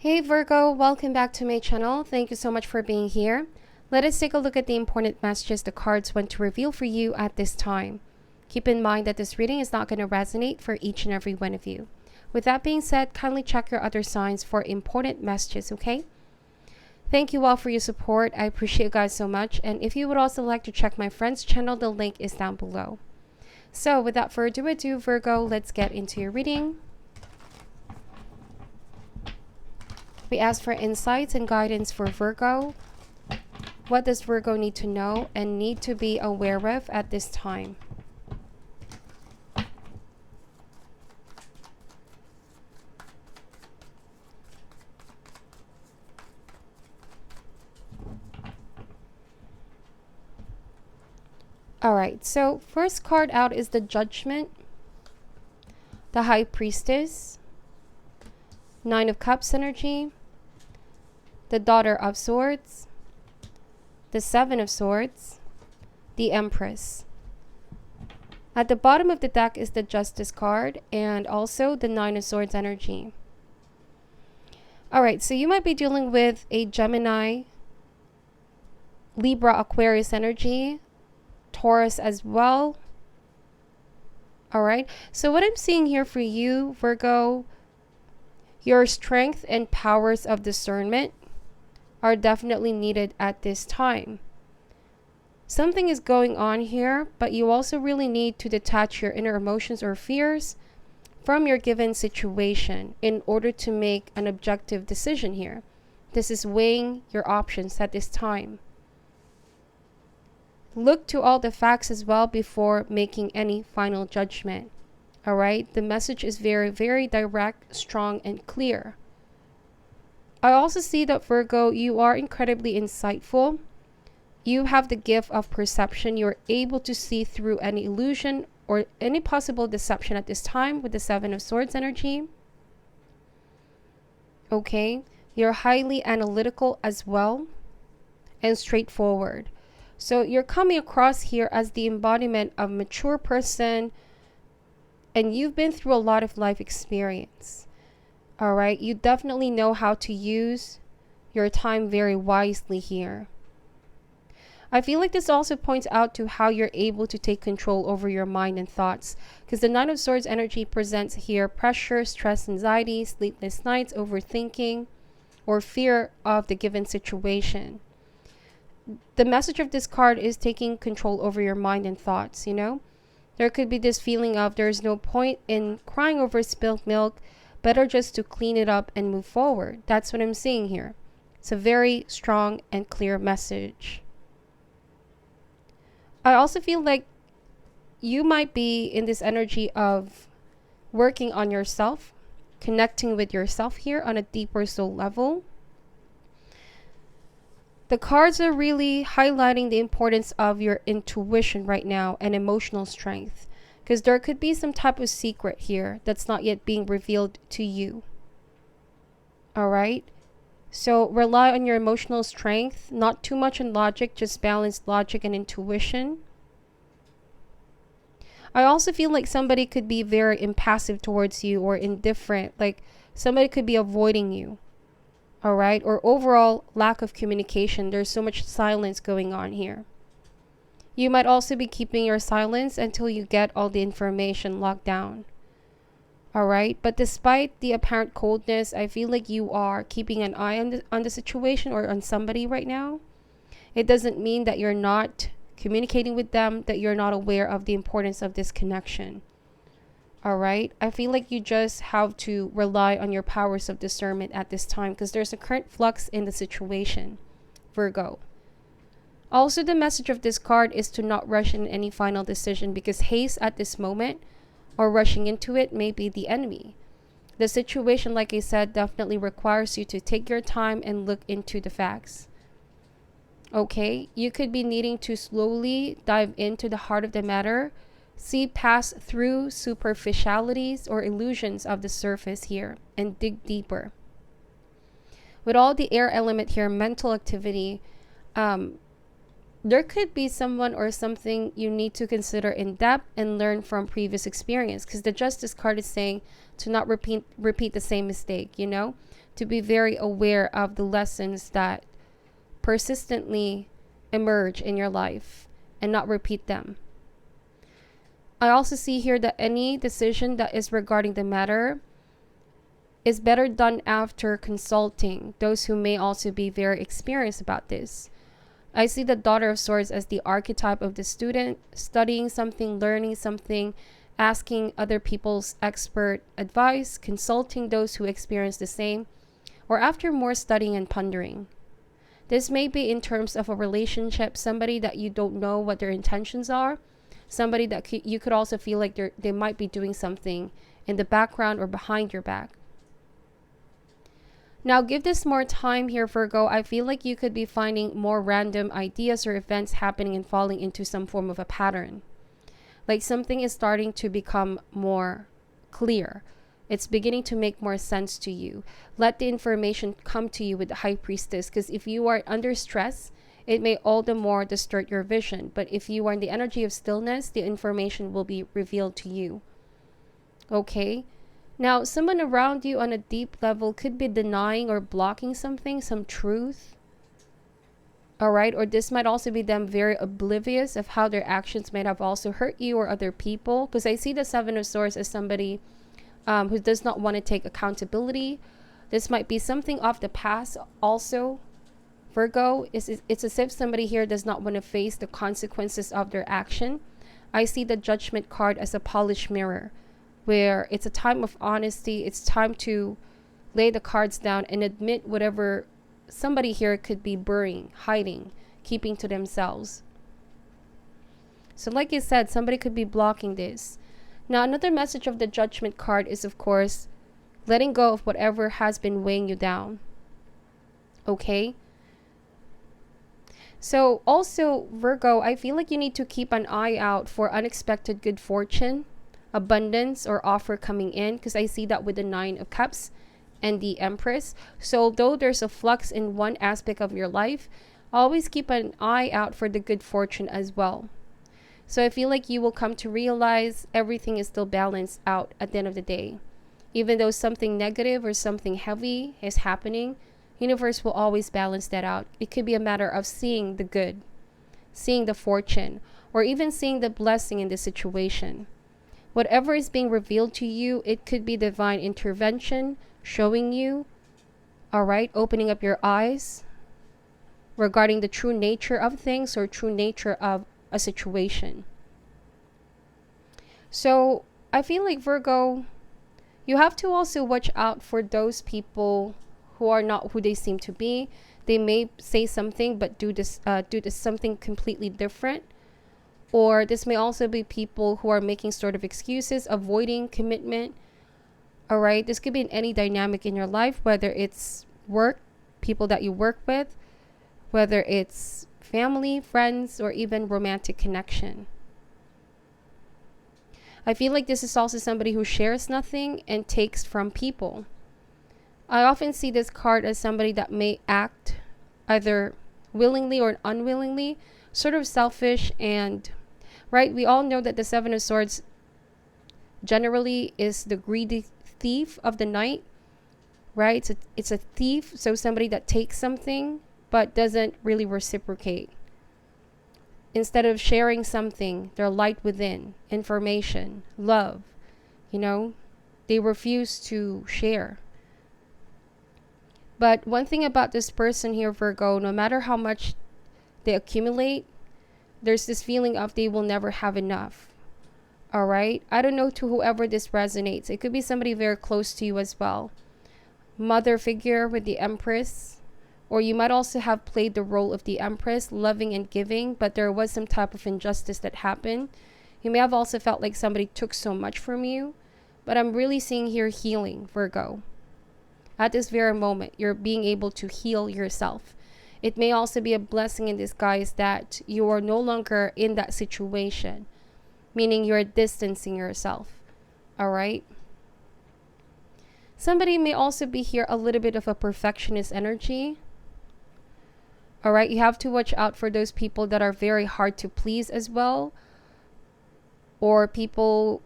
Hey Virgo, welcome back to my channel. Thank you so much for being here. Let us take a look at the important messages the cards want to reveal for you at this time. Keep in mind that this reading is not going to resonate for each and every one of you. With that being said, kindly check your other signs for important messages, okay? Thank you all for your support. I appreciate you guys so much. And if you would also like to check my friend's channel, the link is down below. So without further ado, Virgo, let's get into your reading. We ask for insights and guidance for Virgo. What does Virgo need to know and need to be aware of at this time? Alright, so first card out is the Judgment, the High Priestess, Nine of Cups energy, the Daughter of Swords, the Seven of Swords, the Empress. At the bottom of the deck is the Justice card and also the Nine of Swords energy. Alright, so you might be dealing with a Gemini, Libra, Aquarius energy, Taurus as well. Alright, so what I'm seeing here for you, Virgo, your strength and powers of discernment are definitely needed at this time. Something is going on here, but you also really need to detach your inner emotions or fears from your given situation in order to make an objective decision here. This is weighing your options at this time. Look to all the facts as well before making any final judgment. Alright, the message is very, very direct, strong, and clear. I also see that Virgo, you are incredibly insightful. You have the gift of perception. You're able to see through any illusion or any possible deception at this time with the Seven of Swords energy. Okay, you're highly analytical as well and straightforward. So you're coming across here as the embodiment of a mature person, and you've been through a lot of life experience. All right, you definitely know how to use your time very wisely here. I feel like this also points out to how you're able to take control over your mind and thoughts, because the Nine of Swords energy presents here pressure, stress, anxiety, sleepless nights, overthinking, or fear of the given situation. The message of this card is taking control over your mind and thoughts, you know? There could be this feeling of there's no point in crying over spilled milk, better just to clean it up and move forward. That's what I'm seeing here. It's a very strong and clear message. I also feel like you might be in this energy of working on yourself, connecting with yourself here on a deeper soul level. The cards are really highlighting the importance of your intuition right now and emotional strength, because there could be some type of secret here that's not yet being revealed to you. All right, so rely on your emotional strength, not too much on logic, just balance logic and intuition. I also feel like somebody could be very impassive towards you or indifferent, like somebody could be avoiding you. All right, or overall lack of communication. There's so much silence going on here. You might also be keeping your silence until you get all the information locked down. All right, but despite the apparent coldness, I feel like you are keeping an eye on the situation or on somebody right now. It doesn't mean that you're not communicating with them, that you're not aware of the importance of this connection. All right, I feel like you just have to rely on your powers of discernment at this time, because there's a current flux in the situation, Virgo. Also, the message of this card is to not rush in any final decision, because haste at this moment or rushing into it may be the enemy. The situation, like I said, definitely requires you to take your time and look into the facts. Okay, you could be needing to slowly dive into the heart of the matter, see past through superficialities or illusions of the surface here, and dig deeper. With all the air element here, mental activity, there could be someone or something you need to consider in depth and learn from previous experience, because the Justice card is saying to not repeat the same mistake, you know, to be very aware of the lessons that persistently emerge in your life and not repeat them. I also see here that any decision that is regarding the matter is better done after consulting those who may also be very experienced about this. I see the Daughter of Swords as the archetype of the student studying something, learning something, asking other people's expert advice, consulting those who experience the same, or after more studying and pondering. This may be in terms of a relationship, somebody that you don't know what their intentions are, somebody that you could also feel like they might be doing something in the background or behind your back. Now, give this more time here, Virgo. I feel like you could be finding more random ideas or events happening and falling into some form of a pattern. Like something is starting to become more clear. It's beginning to make more sense to you. Let the information come to you with the High Priestess, because if you are under stress, it may all the more distort your vision. But if you are in the energy of stillness, the information will be revealed to you. Okay? Now, someone around you on a deep level could be denying or blocking something, some truth. All right? Or this might also be them very oblivious of how their actions might have also hurt you or other people. Because I see the Seven of Swords as somebody who does not want to take accountability. This might be something of the past also. Virgo, it's as if somebody here does not want to face the consequences of their action. I see the Judgment card as a polished mirror, where it's a time of honesty. It's time to lay the cards down and admit whatever somebody here could be burying, hiding, keeping to themselves. So like I said, somebody could be blocking this. Now, another message of the Judgment card is, of course, letting go of whatever has been weighing you down. Okay? So also, Virgo, I feel like you need to keep an eye out for unexpected good fortune, abundance, or offer coming in, because I see that with the Nine of Cups and the Empress. So although there's a flux in one aspect of your life, always keep an eye out for the good fortune as well. So I feel like you will come to realize everything is still balanced out at the end of the day. Even though something negative or something heavy is happening, universe will always balance that out. It could be a matter of seeing the good, seeing the fortune, or even seeing the blessing in the situation. Whatever is being revealed to you, it could be divine intervention showing you, all right, opening up your eyes regarding the true nature of things or true nature of a situation. So I feel like, Virgo, you have to also watch out for those people who are not who they seem to be. They may say something but do this something completely different. Or this may also be people who are making sort of excuses, avoiding commitment. All right, this could be in any dynamic in your life, whether it's work, people that you work with, whether it's family, friends, or even romantic connection. I feel like this is also somebody who shares nothing and takes from people. I often see this card as somebody that may act either willingly or unwillingly, sort of selfish, and right, we all know that the Seven of Swords generally is the greedy thief of the night, right? It's a thief, so somebody that takes something but doesn't really reciprocate. Instead of sharing something, their light within, information, love, you know, they refuse to share. But one thing about this person here, Virgo, no matter how much they accumulate, there's this feeling of they will never have enough. All right? I don't know, to whoever this resonates. It could be somebody very close to you as well. Mother figure with the Empress. Or you might also have played the role of the Empress, loving and giving, but there was some type of injustice that happened. You may have also felt like somebody took so much from you. But I'm really seeing here healing, Virgo. At this very moment, you're being able to heal yourself. It may also be a blessing in disguise that you are no longer in that situation, meaning you're distancing yourself. All right? Somebody may also be here a little bit of a perfectionist energy. All right, you have to watch out for those people that are very hard to please as well, or people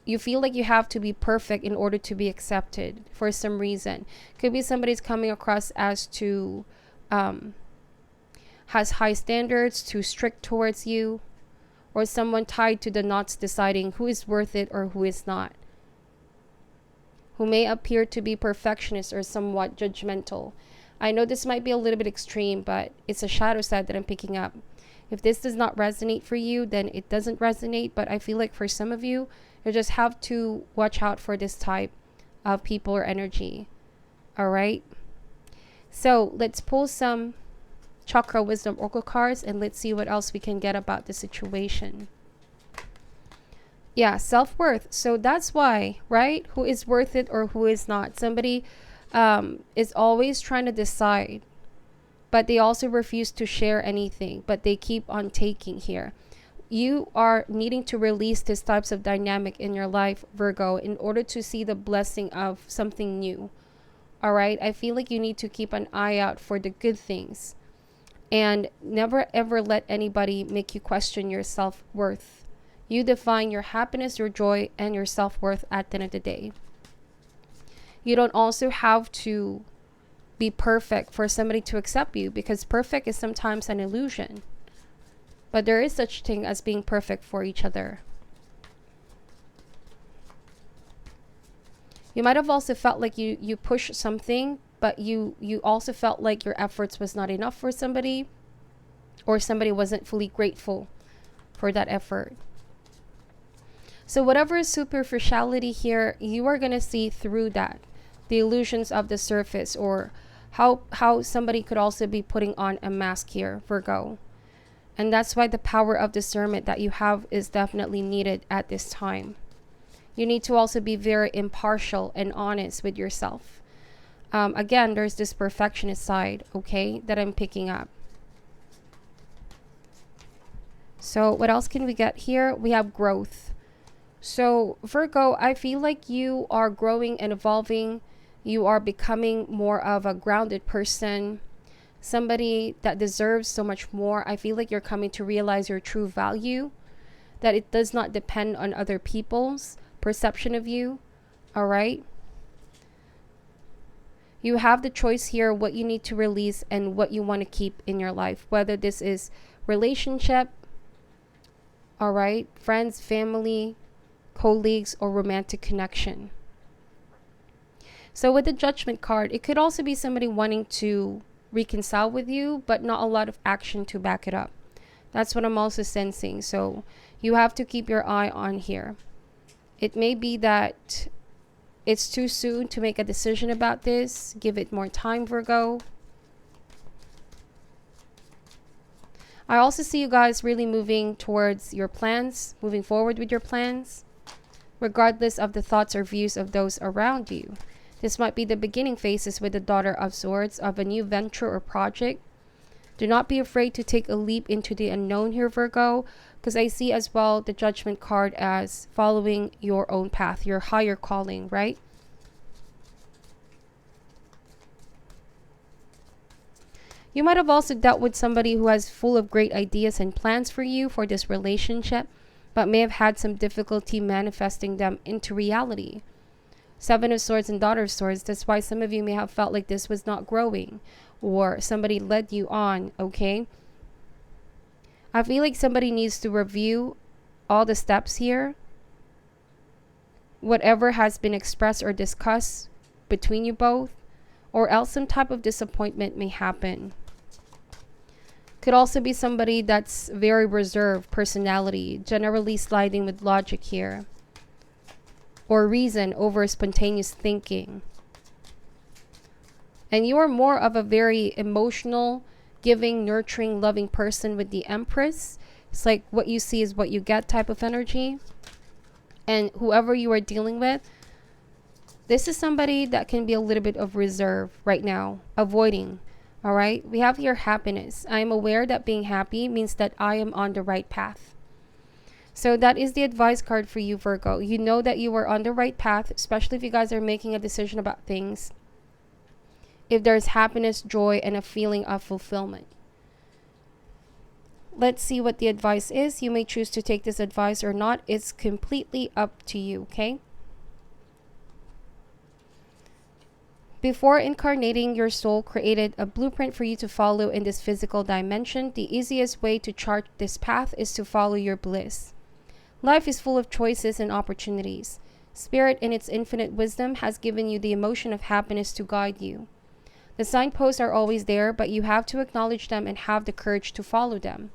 you feel like you have to be perfect in order to be accepted for some reason. Could be somebody's coming across as too has high standards, too strict towards you, or someone tied to the knots deciding who is worth it or who is not, who may appear to be perfectionist or somewhat judgmental. I know this might be a little bit extreme, but it's a shadow side that I'm picking up. If this does not resonate for you, then it doesn't resonate. But I feel like for some of you, you just have to watch out for this type of people or energy. All right. So let's pull some Chakra Wisdom Oracle cards and let's see what else we can get about the situation. Yeah, self-worth. So that's why, right? Who is worth it or who is not? Somebody is always trying to decide, but they also refuse to share anything, but they keep on taking here. You are needing to release these types of dynamic in your life, Virgo, in order to see the blessing of something new. All right. I feel like you need to keep an eye out for the good things and never ever let anybody make you question your self-worth. You define your happiness, your joy, and your self-worth at the end of the day. You don't also have to be perfect for somebody to accept you, because perfect is sometimes an illusion. But there is such thing as being perfect for each other. You might have also felt like you pushed something, but you also felt like your efforts was not enough for somebody, or somebody wasn't fully grateful for that effort. So whatever is superficiality here, you are going to see through that. The illusions of the surface, or how somebody could also be putting on a mask here, Virgo. And that's why the power of discernment that you have is definitely needed at this time. You need to also be very impartial and honest with yourself. Again, there's this perfectionist side, okay, that I'm picking up. So what else can we get here? We have growth. So Virgo, I feel like you are growing and evolving. You are becoming more of a grounded person, somebody that deserves so much more. I feel like you're coming to realize your true value, that it does not depend on other people's perception of you. All right. You have the choice here what you need to release and what you want to keep in your life, whether this is relationship, all right, friends, family, colleagues, or romantic connection. So with the Judgment card, it could also be somebody wanting to reconcile with you, but not a lot of action to back it up. That's what I'm also sensing. So you have to keep your eye on here. It may be that it's too soon to make a decision about this. Give it more time, Virgo. I also see you guys really moving towards your plans, moving forward with your plans, regardless of the thoughts or views of those around you. This might be the beginning phases with the Daughter of Swords of a new venture or project. Do not be afraid to take a leap into the unknown here, Virgo, because I see as well the Judgment card as following your own path, your higher calling, right? You might have also dealt with somebody who has full of great ideas and plans for you for this relationship, but may have had some difficulty manifesting them into reality. Seven of Swords and Daughter of Swords. That's why some of you may have felt like this was not growing, or somebody led you on, okay? I feel like somebody needs to review all the steps here. Whatever has been expressed or discussed between you both, or else some type of disappointment may happen. Could also be somebody that's very reserved personality, generally sliding with logic here, or reason over spontaneous thinking. And you are more of a very emotional, giving, nurturing, loving person with the Empress. It's like what you see is what you get type of energy. And whoever you are dealing with, this is somebody that can be a little bit of reserve right now, avoiding. All right. We have here happiness. I am aware that being happy means that I am on the right path. So that is the advice card for you, Virgo. You know that you are on the right path, especially if you guys are making a decision about things. if there's happiness, joy, and a feeling of fulfillment. Let's see what the advice is. You may choose to take this advice or not. It's completely up to you, okay? Before incarnating, your soul created a blueprint for you to follow in this physical dimension. The easiest way to chart this path is to follow your bliss. Life is full of choices and opportunities. Spirit, in its infinite wisdom, has given you the emotion of happiness to guide you. The signposts are always there, but you have to acknowledge them and have the courage to follow them.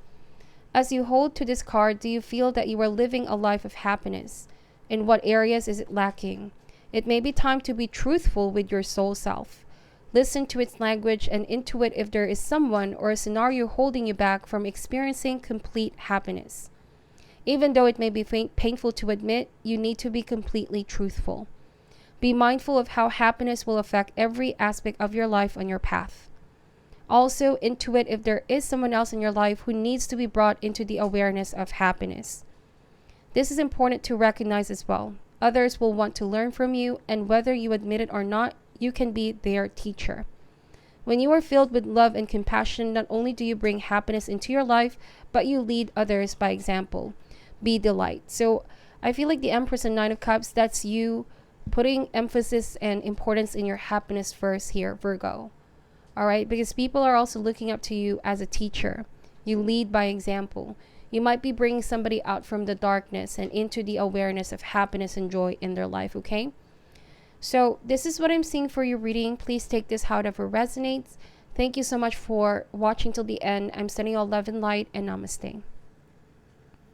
As you hold to this card, do you feel that you are living a life of happiness? In what areas is it lacking? It may be time to be truthful with your soul self. Listen to its language and intuit if there is someone or a scenario holding you back from experiencing complete happiness. Even though it may be painful to admit, you need to be completely truthful. Be mindful of how happiness will affect every aspect of your life on your path. Also, intuit if there is someone else in your life who needs to be brought into the awareness of happiness. This is important to recognize as well. Others will want to learn from you, and whether you admit it or not, you can be their teacher. When you are filled with love and compassion, not only do you bring happiness into your life, but you lead others by example. Be the light. So I feel like the Empress and Nine of Cups, that's you putting emphasis and importance in your happiness first here, Virgo. All right, because people are also looking up to you as a teacher. You lead by example. You might be bringing somebody out from the darkness and into the awareness of happiness and joy in their life, okay? So this is what I'm seeing for your reading. Please take this however resonates. Thank you so much for watching till the end. I'm sending you all love and light, and namaste.